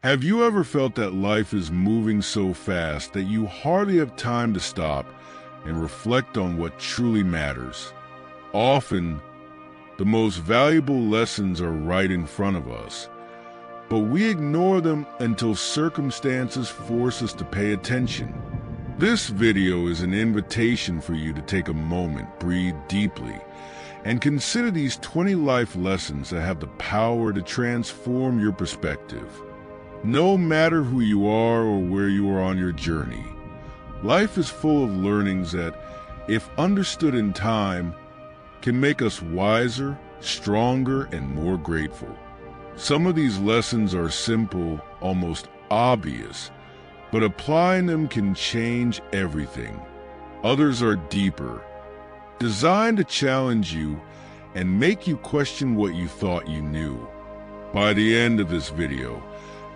Have you ever felt that life is moving so fast that you hardly have time to stop and reflect on what truly matters? Often, the most valuable lessons are right in front of us, but we ignore them until circumstances force us to pay attention. This video is an invitation for you to take a moment, breathe deeply, and consider these 20 life lessons that have the power to transform your perspective. No matter who you are or where you are on your journey, life is full of learnings that, if understood in time, can make us wiser, stronger, and more grateful. Some of these lessons are simple, almost obvious, but applying them can change everything. Others are deeper, designed to challenge you and make you question what you thought you knew. By the end of this video,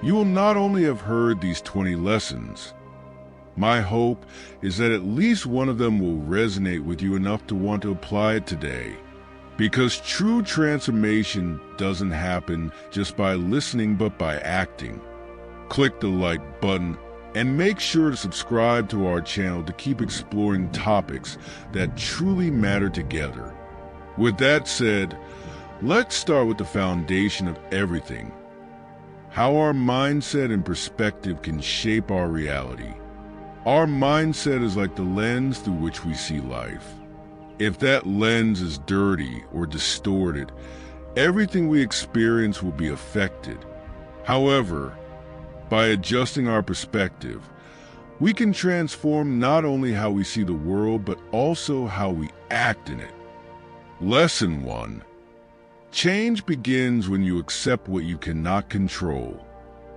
you will not only have heard these 20 lessons. My hope is that at least one of them will resonate with you enough to want to apply it today. Because true transformation doesn't happen just by listening but by acting. Click the like button and make sure to subscribe to our channel to keep exploring topics that truly matter together. With that said, let's start with the foundation of everything. How our mindset and perspective can shape our reality. Our mindset is like the lens through which we see life. If that lens is dirty or distorted, everything we experience will be affected. However, by adjusting our perspective, we can transform not only how we see the world, but also how we act in it. Lesson 1. Change begins when you accept what you cannot control.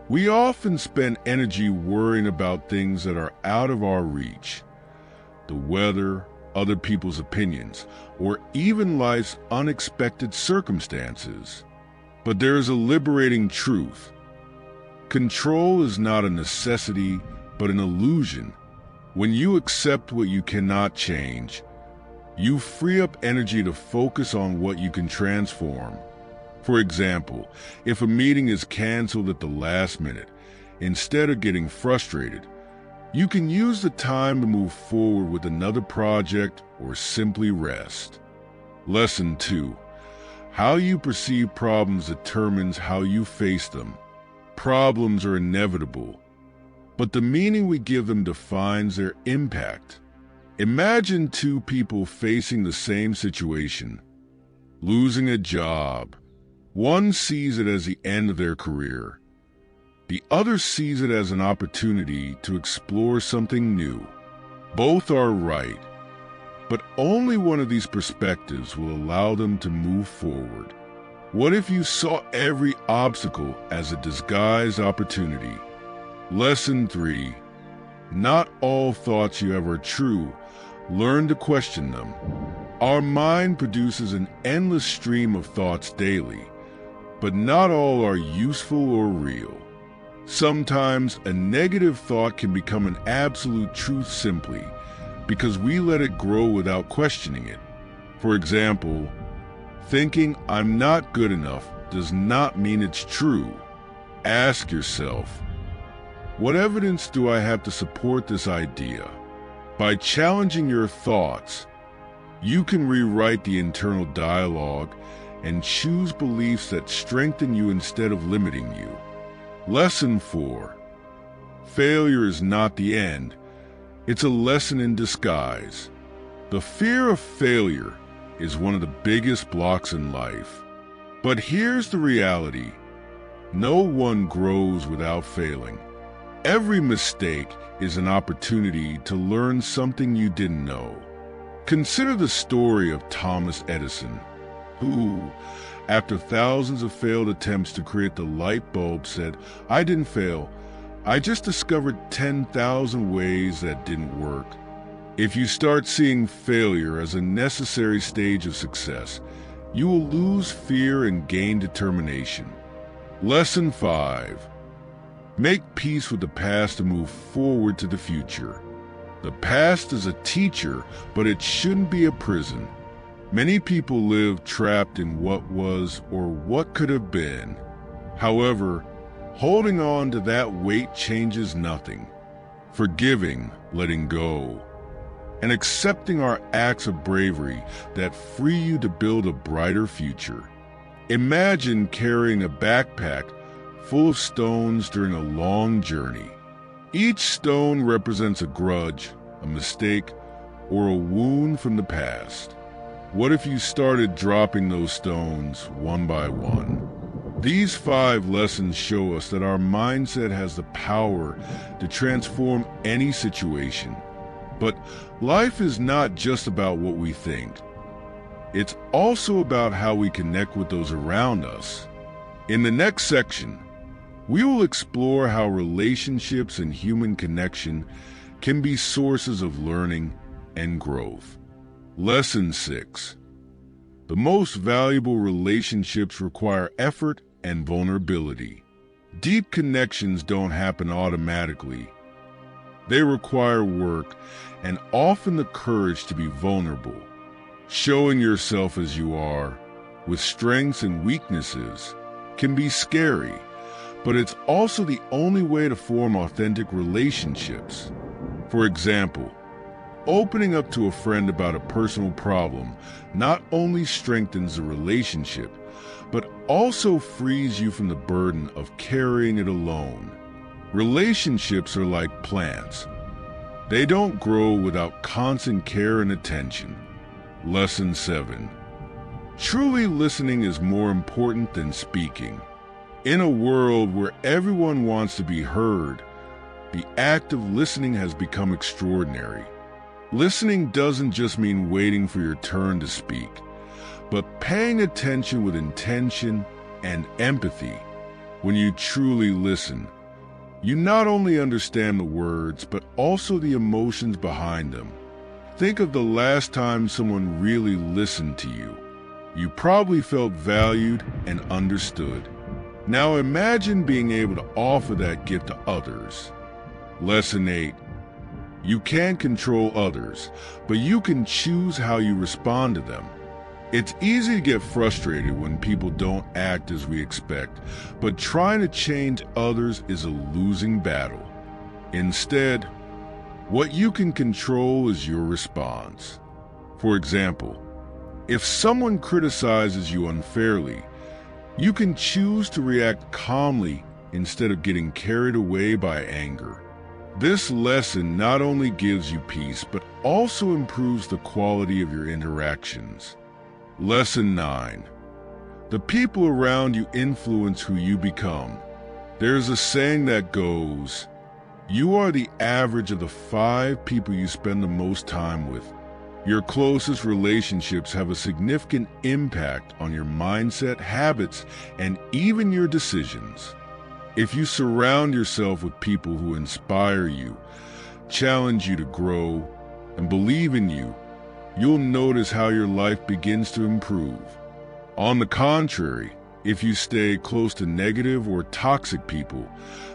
We often spend energy worrying about things that are out of our reach. The weather, other people's opinions, or even life's unexpected circumstances. But there is a liberating truth. Control is not a necessity, but an illusion. When you accept what you cannot change, you free up energy to focus on what you can transform. For example, if a meeting is canceled at the last minute, instead of getting frustrated, you can use the time to move forward with another project or simply rest. Lesson 2. How you perceive problems determines how you face them. Problems are inevitable, but the meaning we give them defines their impact. Imagine two people facing the same situation, losing a job. One sees it as the end of their career. The other sees it as an opportunity to explore something new. Both are right, but only one of these perspectives will allow them to move forward. What if you saw every obstacle as a disguised opportunity? Lesson 3. Not all thoughts you have are true. Learn to question them. Our mind produces an endless stream of thoughts daily, but not all are useful or real. Sometimes a negative thought can become an absolute truth simply because we let it grow without questioning it. For example, thinking I'm not good enough does not mean it's true. Ask yourself, what evidence do I have to support this idea? By challenging your thoughts, you can rewrite the internal dialogue and choose beliefs that strengthen you instead of limiting you. Lesson 4. Failure is not the end. It's a lesson in disguise. The fear of failure is one of the biggest blocks in life. But here's the reality. No one grows without failing. Every mistake is an opportunity to learn something you didn't know. Consider the story of Thomas Edison, who, after thousands of failed attempts to create the light bulb, said, "I didn't fail. I just discovered 10,000 ways that didn't work." If you start seeing failure as a necessary stage of success, you will lose fear and gain determination. Lesson 5. Make peace with the past to move forward to the future. The past is a teacher, but it shouldn't be a prison. Many people live trapped in what was or what could have been. However, Holding on to that weight changes nothing. Forgiving, letting go, and accepting are acts of bravery that free you to build a brighter future. Imagine carrying a backpack full of stones during a long journey. Each stone represents a grudge, a mistake, or a wound from the past. What if you started dropping those stones one by one? These 5 lessons show us that our mindset has the power to transform any situation. But life is not just about what we think. It's also about how we connect with those around us. In the next section, we will explore how relationships and human connection can be sources of learning and growth. Lesson 6. The most valuable relationships require effort and vulnerability. Deep connections don't happen automatically. They require work and often the courage to be vulnerable. Showing yourself as you are, with strengths and weaknesses, can be scary, but it's also the only way to form authentic relationships. For example, opening up to a friend about a personal problem not only strengthens the relationship, but also frees you from the burden of carrying it alone. Relationships are like plants. They don't grow without constant care and attention. Lesson 7. Truly listening is more important than speaking. In a world where everyone wants to be heard, the act of listening has become extraordinary. Listening doesn't just mean waiting for your turn to speak, but paying attention with intention and empathy. When you truly listen, you not only understand the words, but also the emotions behind them. Think of the last time someone really listened to you. You probably felt valued and understood. Now imagine being able to offer that gift to others. Lesson 8. You can't control others, but you can choose how you respond to them. It's easy to get frustrated when people don't act as we expect, but trying to change others is a losing battle. Instead, what you can control is your response. For example, if someone criticizes you unfairly, you can choose to react calmly instead of getting carried away by anger. This lesson not only gives you peace, but also improves the quality of your interactions. Lesson 9. The people around you influence who you become. There's a saying that goes, you are the average of the 5 people you spend the most time with. Your closest relationships have a significant impact on your mindset, habits, and even your decisions. If you surround yourself with people who inspire you, challenge you to grow, and believe in you, you'll notice how your life begins to improve. On the contrary, if you stay close to negative or toxic people,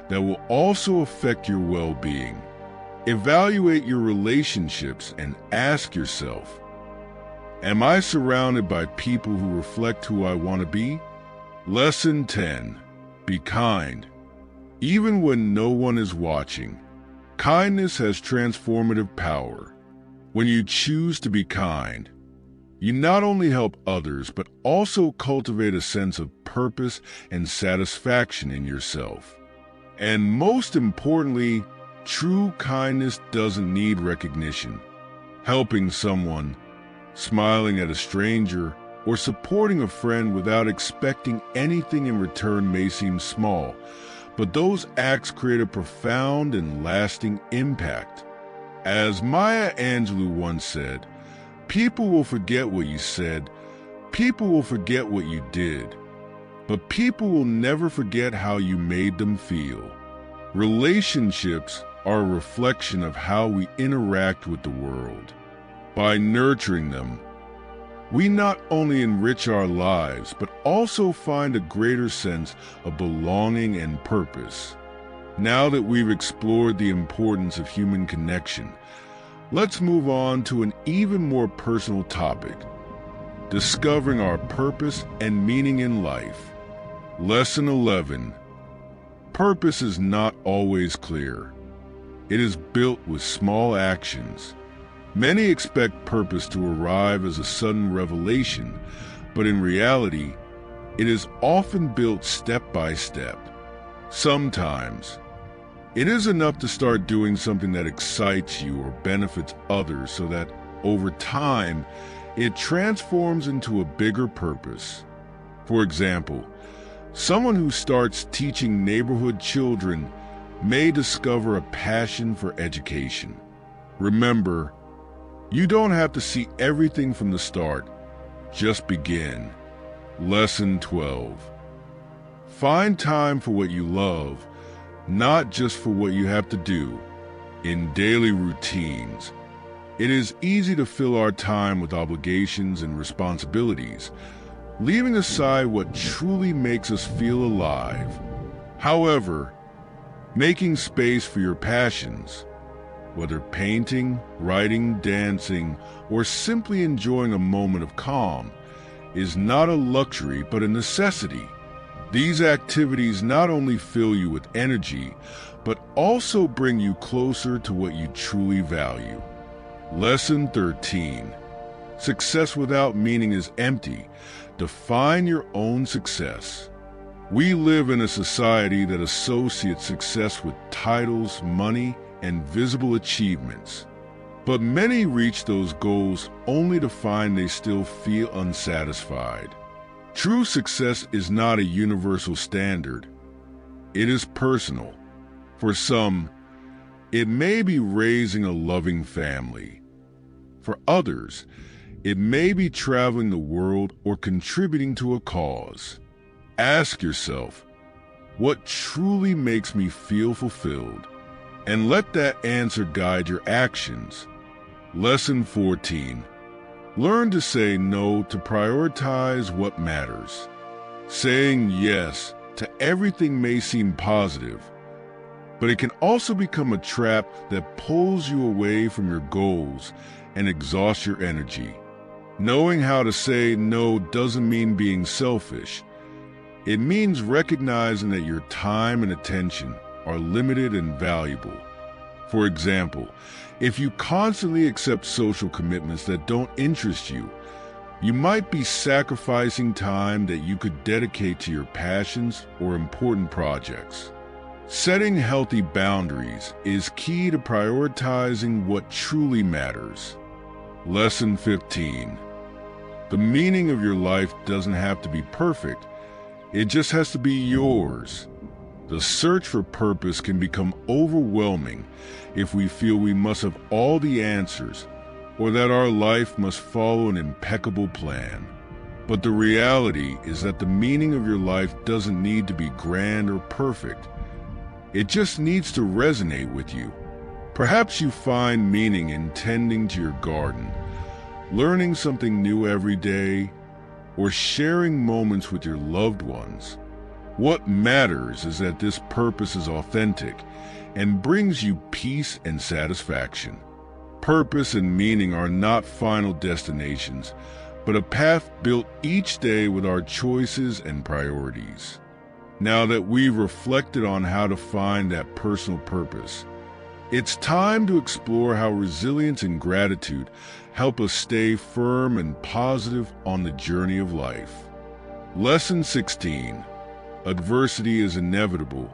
that will also affect your well-being. Evaluate your relationships and ask yourself, am I surrounded by people who reflect who I want to be? Lesson 10. Be kind. Even when no one is watching, kindness has transformative power. When you choose to be kind, you not only help others, but also cultivate a sense of purpose and satisfaction in yourself. And most importantly, true kindness doesn't need recognition. Helping someone, smiling at a stranger, or supporting a friend without expecting anything in return may seem small, but those acts create a profound and lasting impact. As Maya Angelou once said, people will forget what you said, people will forget what you did, but people will never forget how you made them feel. Relationships are a reflection of how we interact with the world. By nurturing them, we not only enrich our lives, but also find a greater sense of belonging and purpose. Now that we've explored the importance of human connection, let's move on to an even more personal topic: discovering our purpose and meaning in life. Lesson 11. Purpose is not always clear. It is built with small actions. Many expect purpose to arrive as a sudden revelation, but in reality, it is often built step by step. Sometimes, it is enough to start doing something that excites you or benefits others so that, over time, it transforms into a bigger purpose. For example, someone who starts teaching neighborhood children may discover a passion for education. Remember, you don't have to see everything from the start. Just begin. Lesson 12. Find time for what you love, not just for what you have to do. In daily routines, it is easy to fill our time with obligations and responsibilities, leaving aside what truly makes us feel alive. However, making space for your passions, whether painting, writing, dancing, or simply enjoying a moment of calm, is not a luxury but a necessity. These activities not only fill you with energy, but also bring you closer to what you truly value. Lesson 13. Success without meaning is empty. Define your own success. We live in a society that associates success with titles, money, and visible achievements. But many reach those goals only to find they still feel unsatisfied. True success is not a universal standard. It is personal. For some, it may be raising a loving family. For others, it may be traveling the world or contributing to a cause. Ask yourself, what truly makes me feel fulfilled? And let that answer guide your actions. Lesson 14. Learn to say no to prioritize what matters. Saying yes to everything may seem positive, but it can also become a trap that pulls you away from your goals and exhausts your energy. Knowing how to say no doesn't mean being selfish. It means recognizing that your time and attention are limited and valuable. For example, if you constantly accept social commitments that don't interest you, you might be sacrificing time that you could dedicate to your passions or important projects. Setting healthy boundaries is key to prioritizing what truly matters. Lesson 15. The meaning of your life doesn't have to be perfect. It just has to be yours. The search for purpose can become overwhelming if we feel we must have all the answers or that our life must follow an impeccable plan. But the reality is that the meaning of your life doesn't need to be grand or perfect. It just needs to resonate with you. Perhaps you find meaning in tending to your garden, learning something new every day, or sharing moments with your loved ones. What matters is that this purpose is authentic and brings you peace and satisfaction. Purpose and meaning are not final destinations, but a path built each day with our choices and priorities. Now that we've reflected on how to find that personal purpose, it's time to explore how resilience and gratitude help us stay firm and positive on the journey of life. Lesson 16. Adversity is inevitable,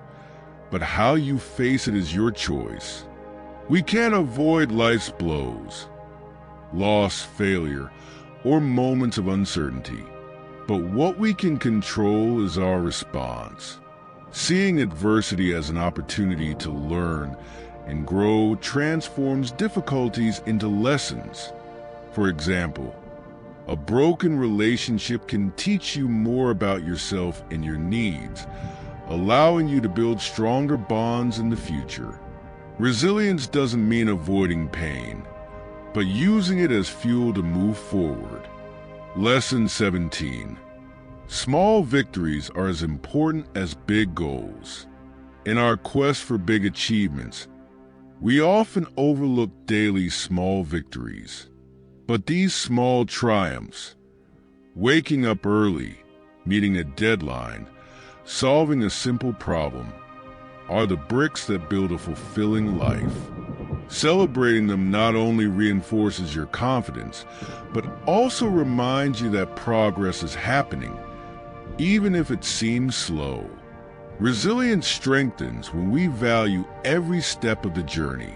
but how you face it is your choice. We can't avoid life's blows, loss, failure, or moments of uncertainty. But what we can control is our response. Seeing adversity as an opportunity to learn and grow transforms difficulties into lessons. For example, a broken relationship can teach you more about yourself and your needs, allowing you to build stronger bonds in the future. Resilience doesn't mean avoiding pain, but using it as fuel to move forward. Lesson 17. Small victories are as important as big goals. In our quest for big achievements, we often overlook daily small victories. But these small triumphs, waking up early, meeting a deadline, solving a simple problem, are the bricks that build a fulfilling life. Celebrating them not only reinforces your confidence, but also reminds you that progress is happening, even if it seems slow. Resilience strengthens when we value every step of the journey.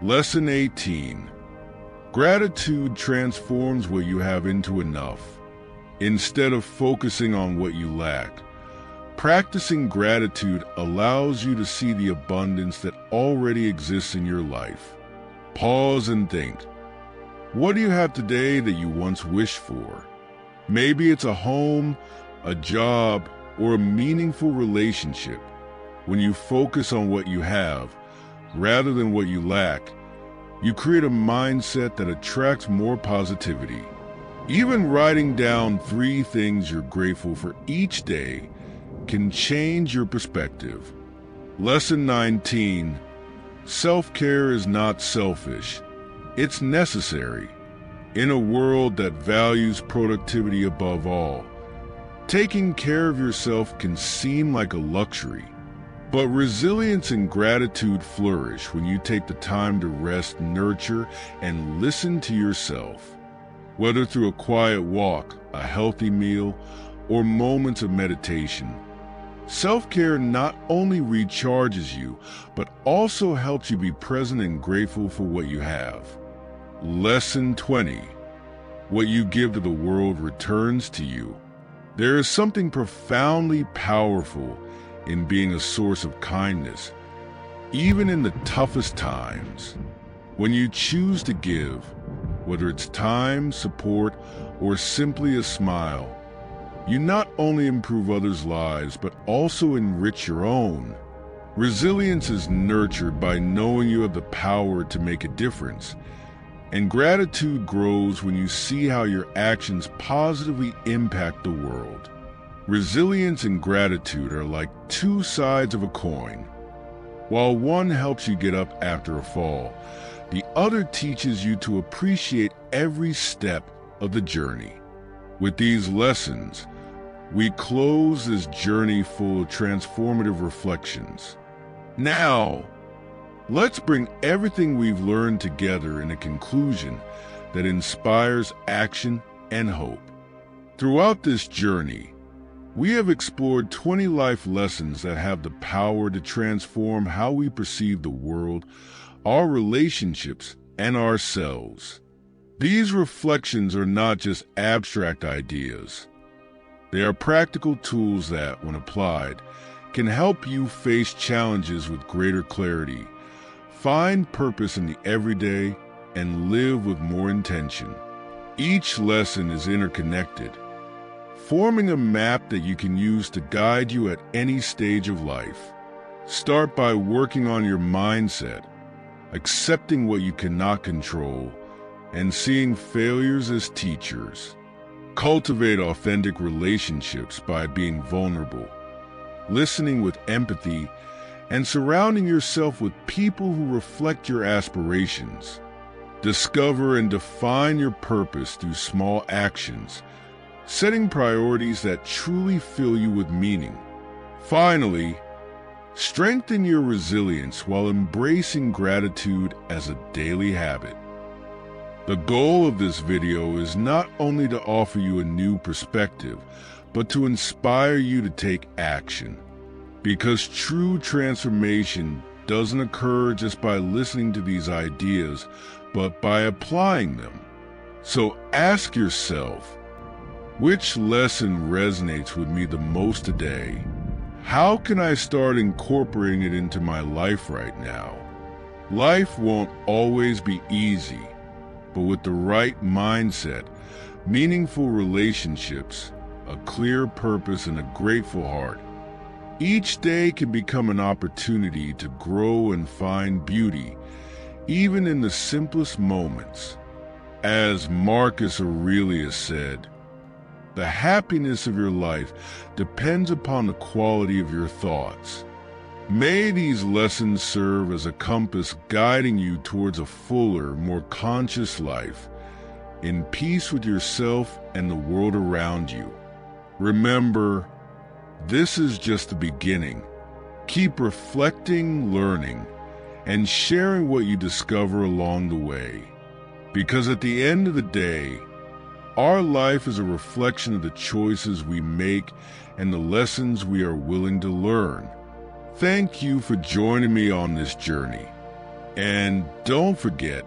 Lesson 18. Gratitude transforms what you have into enough. Instead of focusing on what you lack, practicing gratitude allows you to see the abundance that already exists in your life. Pause and think. What do you have today that you once wished for? Maybe it's a home, a job, or a meaningful relationship. When you focus on what you have, rather than what you lack, you create a mindset that attracts more positivity. Even writing down 3 things you're grateful for each day can change your perspective. Lesson 19. Self-care is not selfish. It's necessary. In a world that values productivity above all, taking care of yourself can seem like a luxury. But resilience and gratitude flourish when you take the time to rest, nurture, and listen to yourself. Whether through a quiet walk, a healthy meal, or moments of meditation, self-care not only recharges you, but also helps you be present and grateful for what you have. Lesson 20. What you give to the world returns to you. There is something profoundly powerful in being a source of kindness, even in the toughest times. When you choose to give, whether it's time, support, or simply a smile, you not only improve others' lives, but also enrich your own. Resilience is nurtured by knowing you have the power to make a difference, and gratitude grows when you see how your actions positively impact the world. Resilience and gratitude are like 2 sides of a coin. While one helps you get up after a fall, the other teaches you to appreciate every step of the journey. With these lessons, we close this journey full of transformative reflections. Now, let's bring everything we've learned together in a conclusion that inspires action and hope. Throughout this journey, we have explored 20 life lessons that have the power to transform how we perceive the world, our relationships, and ourselves. These reflections are not just abstract ideas. They are practical tools that, when applied, can help you face challenges with greater clarity, find purpose in the everyday, and live with more intention. Each lesson is interconnected, forming a map that you can use to guide you at any stage of life. Start by working on your mindset, accepting what you cannot control, and seeing failures as teachers. Cultivate authentic relationships by being vulnerable, listening with empathy, and surrounding yourself with people who reflect your aspirations. Discover and define your purpose through small actions, setting priorities that truly fill you with meaning. Finally, strengthen your resilience while embracing gratitude as a daily habit. The goal of this video is not only to offer you a new perspective, but to inspire you to take action. Because true transformation doesn't occur just by listening to these ideas, but by applying them. So ask yourself, which lesson resonates with me the most today? How can I start incorporating it into my life right now? Life won't always be easy, but with the right mindset, meaningful relationships, a clear purpose, and a grateful heart, each day can become an opportunity to grow and find beauty, even in the simplest moments. As Marcus Aurelius said, the happiness of your life depends upon the quality of your thoughts. May these lessons serve as a compass guiding you towards a fuller, more conscious life, in peace with yourself and the world around you. Remember, this is just the beginning. Keep reflecting, learning, and sharing what you discover along the way. Because at the end of the day, our life is a reflection of the choices we make and the lessons we are willing to learn. Thank you for joining me on this journey. And don't forget,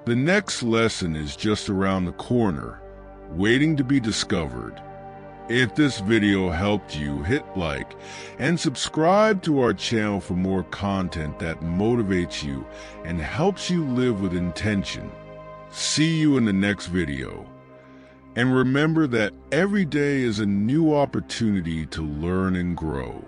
the next lesson is just around the corner, waiting to be discovered. If this video helped you, hit like and subscribe to our channel for more content that motivates you and helps you live with intention. See you in the next video. And remember that every day is a new opportunity to learn and grow.